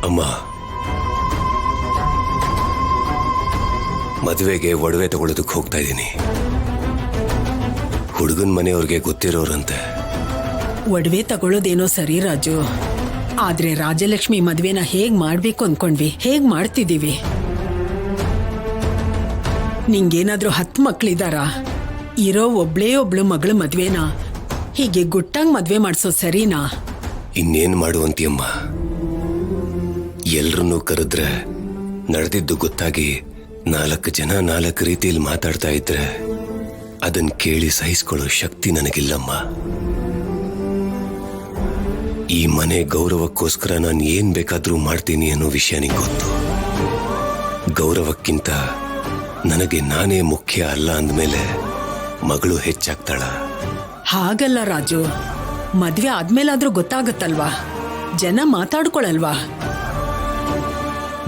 ಅಮ್ಮ, ಮದುವೆಗೆ ಒಡವೆ ತಗೊಳ್ಳೋದಕ್ಕೆ ಹೋಗ್ತಾ ಇದ್ದೀನಿ. ಹುಡುಗನ ಮನೆಯವ್ರಿಗೆ ಗೊತ್ತಿರೋರಂತೆ. ಒಡವೆ ತಗೊಳ್ಳೋದೇನೋ ಸರಿ ರಾಜು, ಆದ್ರೆ ರಾಜಲಕ್ಷ್ಮಿ ಮದ್ವೆನ ಹೇಗ್ ಮಾಡ್ಬೇಕು ಅನ್ಕೊಂಡ್ವಿ, ಹೇಗ್ ಮಾಡ್ತಿದೀವಿ? ನಿಂಗೇನಾದ್ರೂ 10 ಮಕ್ಳಿದಾರಾ? ಇರೋ ಒಬ್ಳೇ ಒಬ್ಳು ಮಗಳ ಮದ್ವೆನ ಹೀಗೆ ಗುಟ್ಟಾಗ್ ಮದ್ವೆ ಮಾಡ್ಸೋ ಸರಿನಾ? ಇನ್ನೇನ್ ಮಾಡುವಂತೀಯಮ್ಮ? ಎಲ್ರನ್ನೂ ಕರೆದ್ರೆ ನಡೆದಿದ್ದು ಗೊತ್ತಾಗಿ 4 ಜನ 4 ರೀತಿಯಲ್ಲಿ ಮಾತಾಡ್ತಾ ಇದ್ರೆ ಅದನ್ ಕೇಳಿ ಸಹಿಸ್ಕೊಳ್ಳೋ ಶಕ್ತಿ ನನಗಿಲ್ಲಮ್ಮ. ಈ ಮನೆ ಗೌರವಕ್ಕೋಸ್ಕರ ನಾನು ಏನ್ ಬೇಕಾದ್ರೂ ಮಾಡ್ತೀನಿ ಅನ್ನೋ ವಿಷಯ ನಿಂಗೆ ಗೊತ್ತು. ಗೌರವಕ್ಕಿಂತ ನನಗೆ ನಾನೇ ಮುಖ್ಯ ಅಲ್ಲ ಅಂದ್ಮೇಲೆ ಮಗಳು ಹೆಚ್ಚಾಗ್ತಾಳ? ಹಾಗಲ್ಲ ರಾಜು, ಮದ್ವೆ ಆದ್ಮೇಲಾದ್ರೂ ಗೊತ್ತಾಗತ್ತಲ್ವಾ, ಜನ ಮಾತಾಡ್ಕೊಳಲ್ವಾ?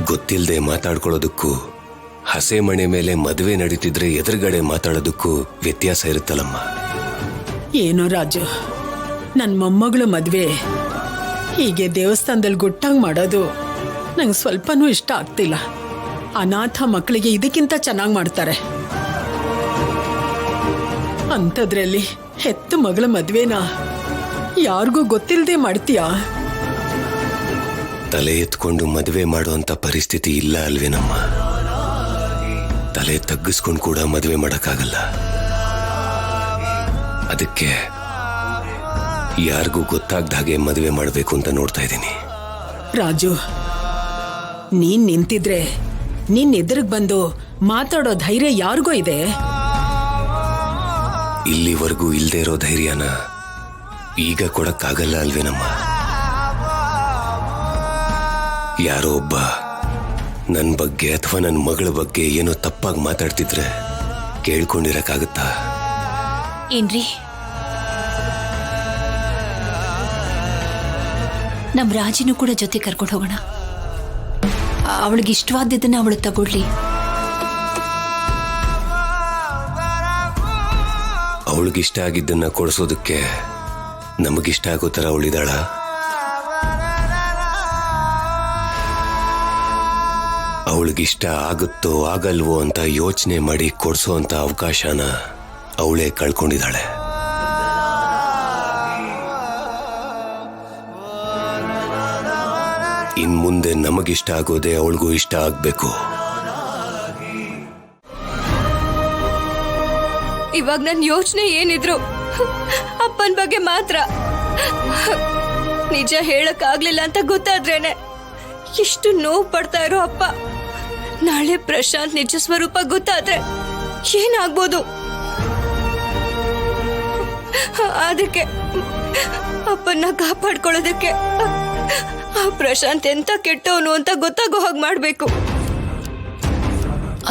ಗೊತ್ತಿಲ್ಲದೆ ಮಾತಾಡ್ಕೊಳ್ಳೋದಕ್ಕೂ ಹಸೆ ಮಣೆ ಮೇಲೆ ಮದುವೆ ನಡೀತಿದ್ರೆ ಎದುರುಗಡೆ ಮಾತಾಡೋದಕ್ಕೂ ವ್ಯತ್ಯಾಸ ಇರುತ್ತಲ್ಲಮ್ಮ. ಏನೋ ರಾಜು, ನನ್ ಮೊಮ್ಮಗಳು ಮದ್ವೆ ಹೀಗೆ ದೇವಸ್ಥಾನದಲ್ಲಿ ಗುಟ್ಟಾಗಿ ಮಾಡೋದು ನಂಗೆ ಸ್ವಲ್ಪನೂ ಇಷ್ಟ ಆಗ್ತಿಲ್ಲ. ಅನಾಥ ಮಕ್ಕಳಿಗೆ ಇದಕ್ಕಿಂತ ಚೆನ್ನಾಗಿ ಮಾಡ್ತಾರೆ. ಅಂಥದ್ರಲ್ಲಿ ಹೆತ್ತ ಮಗಳ ಮದ್ವೆನ ಯಾರಿಗೂ ಗೊತ್ತಿಲ್ಲದೆ ಮಾಡ್ತೀಯಾ? ತಲೆ ಎತ್ಕೊಂಡು ಮದುವೆ ಮಾಡುವಂತ ಪರಿಸ್ಥಿತಿ ಇಲ್ಲ ಅಲ್ವೇನಮ್ಮ. ತಲೆ ತಗ್ಗಿಸ್ಕೊಂಡು ಕೂಡ ಮದುವೆ ಮಾಡಕ್ಕಾಗಲ್ಲ. ಅದಕ್ಕೆ ಯಾರಿಗೂ ಗೊತ್ತಾಗ್ದ ಹಾಗೆ ಮದುವೆ ಮಾಡಬೇಕು ಅಂತ ನೋಡ್ತಾ ಇದ್ದೀನಿ. ರಾಜು, ನೀನ್ ನಿಂತಿದ್ರೆ ನಿನ್ ಎದುರಿಗೆ ಬಂದು ಮಾತಾಡೋ ಧೈರ್ಯ ಯಾರಿಗೂ ಇದೆ? ಇಲ್ಲಿವರೆಗೂ ಇಲ್ದೇ ಇರೋ ಧೈರ್ಯನ ಈಗ ಕೊಡಕ್ಕಾಗಲ್ಲ ಅಲ್ವೇನಮ್ಮ. ಯಾರೋ ಒಬ್ಬ ನನ್ನ ಬಗ್ಗೆ ಅಥವಾ ನನ್ನ ಮಗಳ ಬಗ್ಗೆ ಏನೋ ತಪ್ಪಾಗಿ ಮಾತಾಡ್ತಿದ್ರೆ ಕೇಳ್ಕೊಂಡಿರಕ್ಕಾಗತ್ತಾ? ಏನ್ರಿ, ನಮ್ ರಾಜಿನೂ ಕೂಡ ಜೊತೆ ಕರ್ಕೊಂಡು ಹೋಗೋಣ. ಅವಳಿಗೆ ಇಷ್ಟವಾದ್ದನ್ನ ಅವಳು ತಗೊಳ್ಳಿ. ಅವಳಿಗಿಷ್ಟ ಆಗಿದ್ದನ್ನ ಕೊಡಿಸೋದಕ್ಕೆ ನಮಗಿಷ್ಟ ಆಗೋ ತರ ಅವಳಿದಾಳ? ಅವಳಿಗಿಷ್ಟ ಆಗುತ್ತೋ ಆಗಲ್ವೋ ಅಂತ ಯೋಚನೆ ಮಾಡಿ ಕೊಡಿಸೋ ಅಂತ ಅವಕಾಶನ ಅವಳೇ ಕಳ್ಕೊಂಡಿದ್ದಾಳೆ. ಇನ್ ಮುಂದೆ ನಮಗಿಷ್ಟ ಆಗೋದೇ ಅವಳಿಗೂ ಇಷ್ಟ ಆಗ್ಬೇಕು. ಇವಾಗ ನನ್ನ ಯೋಚನೆ ಏನಿದ್ರು ಅಪ್ಪನ ಬಗ್ಗೆ ಮಾತ್ರ. ನಿಜ ಹೇಳಕ್ ಆಗ್ಲಿಲ್ಲ ಅಂತ ಗೊತ್ತಾದ್ರೇನೆ ಎಷ್ಟು ನೋವು ಪಡ್ತಾ ಇರೋ ಅಪ್ಪ. ನಾಳೆ ಪ್ರಶಾಂತ್ ನಿಜ ಸ್ವರೂಪ ಗೊತ್ತಾದ್ರೆ ಏನಾಗ್ಬೋದು? ಅದಕ್ಕೆ ಅಪ್ಪನ್ನ ಕಾಪಾಡ್ಕೊಳ್ಳೋದಕ್ಕೆ ಆ ಪ್ರಶಾಂತ್ ಎಂತ ಕೆಟ್ಟವನು ಅಂತ ಗೊತ್ತಾಗೋ ಹಾಗೆ ಮಾಡ್ಬೇಕು.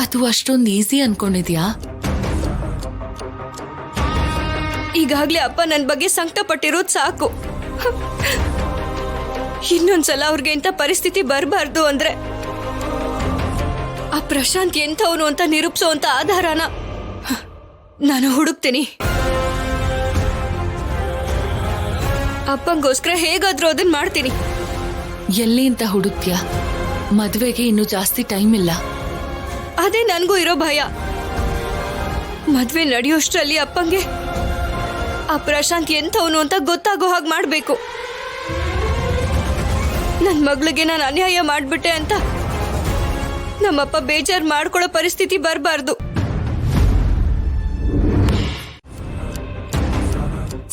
ಅದು ಅಷ್ಟೊಂದು ಈಸಿ ಅನ್ಕೊಂಡಿದ್ಯಾ? ಈಗಾಗ್ಲೇ ಅಪ್ಪ ನನ್ನ ಬಗ್ಗೆ ಸಂಕಟ ಪಟ್ಟಿರೋದು ಸಾಕು. ಇನ್ನೊಂದ್ಸಲ ಅವ್ರಿಗೆ ಇಂಥ ಪರಿಸ್ಥಿತಿ ಬರಬಾರ್ದು ಅಂದ್ರೆ ಆ ಪ್ರಶಾಂತ್ ಎಂಥವನು ಅಂತ ನಿರೂಪಿಸೋಂತ ಆಧಾರನ ನಾನು ಹುಡುಕ್ತೀನಿ. ಅಪ್ಪಂಗೋಸ್ಕರ ಹೇಗಾದ್ರೂ ಅದನ್ನ ಮಾಡ್ತೀನಿ. ಎಲ್ಲಿ ಅಂತ ಹುಡುಕ್ತ್ಯಾ? ಮದ್ವೆಗೆ ಇನ್ನು ಜಾಸ್ತಿ ಟೈಮ್ ಇಲ್ಲ. ಅದೇ ನನ್ಗೂ ಇರೋ ಭಯ. ಮದ್ವೆ ನಡೆಯೋಷ್ಟ್ರಲ್ಲಿ ಅಪ್ಪಂಗೆ ಆ ಪ್ರಶಾಂತ್ ಎಂಥವನು ಅಂತ ಗೊತ್ತಾಗೋ ಹಾಗೆ ಮಾಡ್ಬೇಕು. ನನ್ ಮಗಳಿಗೆ ನಾನು ಅನ್ಯಾಯ ಮಾಡ್ಬಿಟ್ಟೆ ಅಂತ ನಮ್ಮಪ್ಪ ಬೇಜಾರ್ ಮಾಡ್ಕೊಳ್ಳೋ ಪರಿಸ್ಥಿತಿ ಬರಬಾರ್ದು.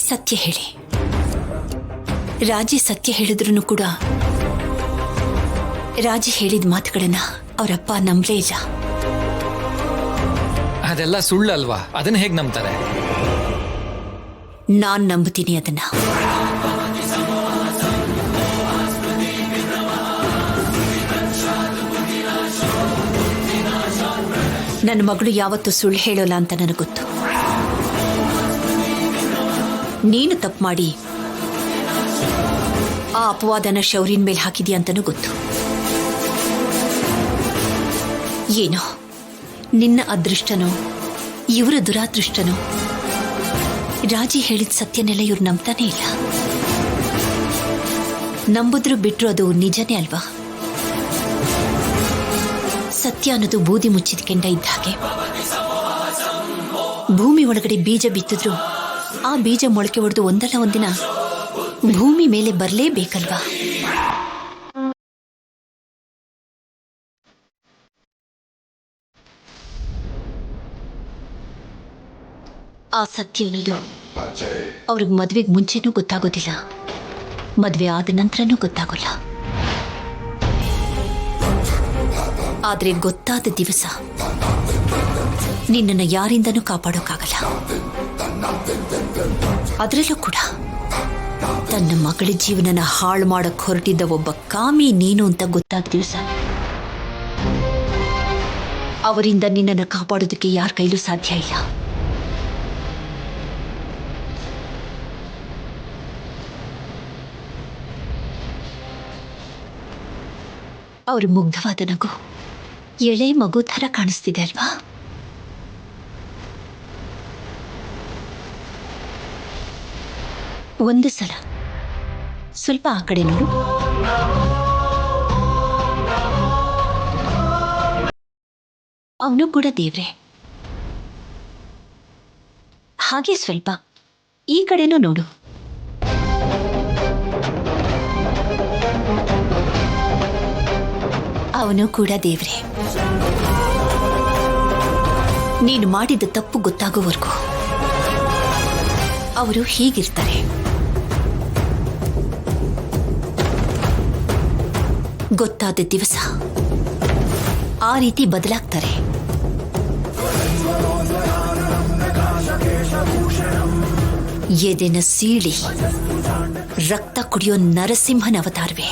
ಸತ್ಯ ಹೇಳಿ. ರಾಜಿ ಸತ್ಯ ಹೇಳಿದ್ರು ಕೂಡ ರಾಜಿ ಹೇಳಿದ ಮಾತುಗಳನ್ನ ಅವರಪ್ಪ ನಂಬಲೇ ಇಲ್ಲ. ಅದೆಲ್ಲ ಸುಳ್ಳಲ್ವಾ? ಅದನ್ನ ಹೇಗೆ ನಂಬ್ತಾರೆ? ನಾನ್ ನಂಬುತ್ತೀನಿ ಅದನ್ನ. ನನ್ನ ಮಗಳು ಯಾವತ್ತೂ ಸುಳ್ಳು ಹೇಳೋಲ್ಲ ಅಂತ ನನಗೆ ಗೊತ್ತು. ನೀನು ತಪ್ಪು ಮಾಡಿ ಆ ಅಪವಾದನ ಶೌರ್ಯನ ಮೇಲೆ ಹಾಕಿದ್ಯಾ ಅಂತನೂ ಗೊತ್ತು. ಏನೋ ನಿನ್ನ ಅದೃಷ್ಟನೋ ಇವರ ದುರಾದೃಷ್ಟನೋ ರಾಜಿ ಹೇಳಿದ ಸತ್ಯನೆಲ್ಲ ಇವ್ರು ನಂಬ್ತಾನೆ ಇಲ್ಲ. ನಂಬುದ್ರು ಬಿಟ್ರು ಅದು ನಿಜನೇ ಅಲ್ವಾ? ಸತ್ಯ ಅನ್ನೋದು ಬೂದಿ ಮುಚ್ಚಿದ ಕೆಂಡ ಇದ್ದ ಹಾಗೆ. ಭೂಮಿ ಒಳಗಡೆ ಬೀಜ ಬಿತ್ತಿದ್ರು ಆ ಬೀಜ ಮೊಳಕೆ ಹೊಡೆದು ಒಂದಲ್ಲ ಒಂದಿನ ಭೂಮಿ ಮೇಲೆ ಬರಲೇಬೇಕಲ್ವಾ? ಆ ಸತ್ಯ ಅನ್ನೋದು ಅವ್ರಿಗೆ ಮದ್ವೆಗೆ ಮುಂಚೆನೂ ಗೊತ್ತಾಗೋದಿಲ್ಲ, ಮದ್ವೆ ಆದ ನಂತರನೂ ಗೊತ್ತಾಗೋಲ್ಲ. ಆದ್ರೆ ಗೊತ್ತಾದ ದಿವಸ ನಿನ್ನನ್ನು ಯಾರಿಂದನೂ ಕಾಪಾಡೋಕ್ಕಾಗಲ್ಲ. ಅದರಲ್ಲೂ ಕೂಡ ತನ್ನ ಮಗಳ ಜೀವನನ ಹಾಳು ಮಾಡಕ್ ಹೊರಟಿದ್ದ ಒಬ್ಬ ಕಾಮಿ ನೀನು ಅಂತ ಗೊತ್ತಾದ ದಿವಸ ಅವರಿಂದ ನಿನ್ನನ್ನು ಕಾಪಾಡೋದಕ್ಕೆ ಯಾರ ಕೈಲೂ ಸಾಧ್ಯ ಇಲ್ಲ. ಅವ್ರ ಮುಗ್ಧವಾದ ನಗು ಎಳೆ ಮಗು ಥರ ಕಾಣಿಸ್ತಿದೆ ಅಲ್ವಾ? ಒಂದು ಸಲ ಸ್ವಲ್ಪ ಆ ಕಡೆ ನೋಡು. ಅವನು ಕೂಡ ದೇವ್ರೆ. ಹಾಗೆ ಸ್ವಲ್ಪ ಈ ಕಡೆನೂ ನೋಡು. ಅವನು ಕೂಡ ದೇವ್ರೆ. ನೀನು ಮಾಡಿದ ತಪ್ಪು ಗೊತ್ತಾಗೋವರೆಗೂ ಅವರು ಹೀಗಿರ್ತಾರೆ. ಗೊತ್ತಾದ ದಿವಸ ಆ ರೀತಿ ಬದಲಾಗ್ತಾರೆ. ಎದೆನ ಸೀಳಿ ರಕ್ತ ಕುಡಿಯೋ ನರಸಿಂಹನ ಅವತಾರವೇ